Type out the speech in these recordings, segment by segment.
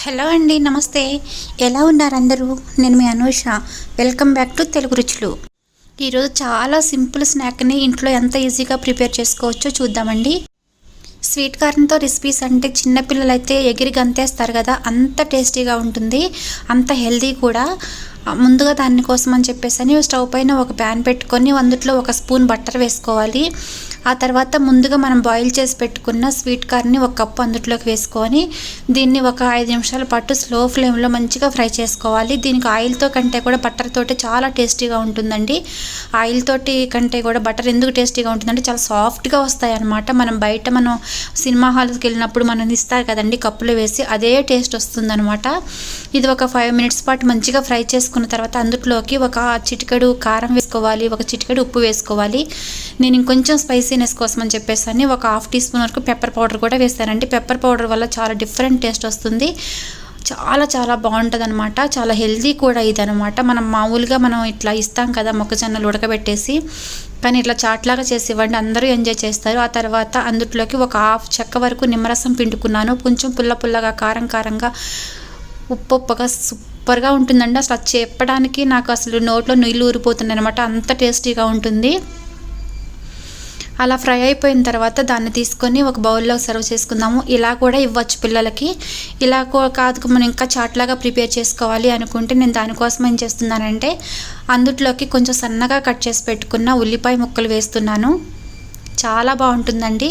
Hello అండి, నమస్తే. ఎలా ఉన్నారు అందరూ? నేను మీ Anusha. Welcome back to Telugu Ruchulu. ఈరోజు చాలా సింపుల్ స్నాక్ని ఇంట్లో ఎంత ఈజీగా ప్రిపేర్ చేసుకోవచ్చో చూద్దామండి. స్వీట్ కార్న్తో రెసిపీస్ అంటే చిన్నపిల్లలు అయితే ఎగిరి గంతేస్తారు కదా, అంత టేస్టీగా ఉంటుంది, అంత హెల్దీ కూడా. ముందుగా దానికోసం అని చెప్పేసి స్టవ్ పైన ఒక ప్యాన్ పెట్టుకొని అందులో ఒక స్పూన్ బటర్ వేసుకోవాలి. ఆ తర్వాత ముందుగా మనం బాయిల్ చేసి పెట్టుకున్న స్వీట్ కార్న్ని ఒక కప్పు అందులోకి వేసుకొని దీన్ని ఒక 5 నిమిషాల పాటు స్లో ఫ్లేమ్లో మంచిగా ఫ్రై చేసుకోవాలి. దీనికి ఆయిల్తో కంటే కూడా బటర్ తోటి చాలా టేస్టీగా ఉంటుందండి. ఆయిల్ తోటి కంటే కూడా బటర్ ఎందుకు టేస్టీగా ఉంటుందంటే చాలా సాఫ్ట్గా వస్తాయి అన్నమాట. మనం సినిమా హాల్కి వెళ్ళినప్పుడు మనం ఇస్తారు కదండి కప్పులో వేసి, అదే టేస్ట్ వస్తుందన్నమాట. ఇది ఒక 5 మినిట్స్ పాటు మంచిగా ఫ్రై చేసుకున్న తర్వాత అందులోకి ఒక చిటికెడు కారం వేసుకోవాలి, ఒక చిటికెడు ఉప్పు వేసుకోవాలి. నేను ఇంకొంచెం స్పైసీనెస్ కోసం అని చెప్పేసి ఒక 1/2 టీ స్పూన్ వరకు పెప్పర్ పౌడర్ కూడా వేస్తానండి. పెప్పర్ పౌడర్ వల్ల చాలా డిఫరెంట్ టేస్ట్ వస్తుంది, చాలా చాలా బాగుంటుంది అనమాట. చాలా హెల్దీ కూడా ఇది అనమాట. మనం ఇట్లా ఇస్తాం కదా మొక్కజొన్నలు ఉడకబెట్టేసి, కానీ ఇట్లా చాట్లాగా చేసి ఇవ్వండి, అందరూ ఎంజాయ్ చేస్తారు. ఆ తర్వాత అందులోకి ఒక 1/2 చెక్క వరకు నిమ్మరసం పిండుకున్నాను. కొంచెం పుల్ల పుల్లగా కారం కారంగా ఉప్పుగా సూపర్గా ఉంటుందండి. అసలు అది చెప్పడానికి నాకు అసలు నోట్లో నీళ్ళు ఊరిపోతుంది అనమాట, అంత టేస్టీగా ఉంటుంది. అలా ఫ్రై అయిపోయిన తర్వాత దాన్ని తీసుకొని ఒక బౌల్లో సర్వ్ చేసుకుందాము. ఇలా కూడా ఇవ్వచ్చు పిల్లలకి. ఇలా కాదు మనం ఇంకా చాట్లాగా ప్రిపేర్ చేసుకోవాలి అనుకుంటే నేను దానికోసం ఏం చేస్తున్నానంటే అందులోకి కొంచెం సన్నగా కట్ చేసి పెట్టుకున్న ఉల్లిపాయ ముక్కలు వేస్తున్నాను. చాలా బాగుంటుందండి.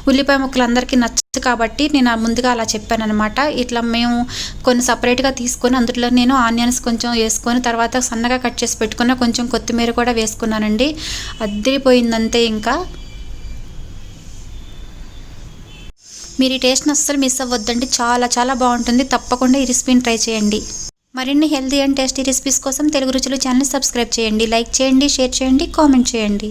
ఉల్లిపాయ ముక్కలు అందరికీ నచ్చదు కాబట్టి నేను ముందుగా అలా చెప్పాను అనమాట. ఇట్లా మేము కొన్ని సపరేట్గా తీసుకొని అందులో నేను ఆనియన్స్ కొంచెం వేసుకొని తర్వాత సన్నగా కట్ చేసి పెట్టుకున్న కొంచెం కొత్తిమీర కూడా వేసుకున్నానండి. అద్దరిపోయిందంతే. ఇంకా మీరు ఈ టేస్ట్ని అస్సలు మిస్ అవ్వద్దండి, చాలా చాలా బాగుంటుంది. తప్పకుండా ఈ రెసిపీని ట్రై చేయండి. మరిన్ని హెల్తీ అండ్ టేస్టీ రెసిపీస్ కోసం తెలుగు రుచులు ఛానల్ సబ్స్క్రైబ్ చేయండి, లైక్ చేయండి, షేర్ చేయండి, కామెంట్ చేయండి.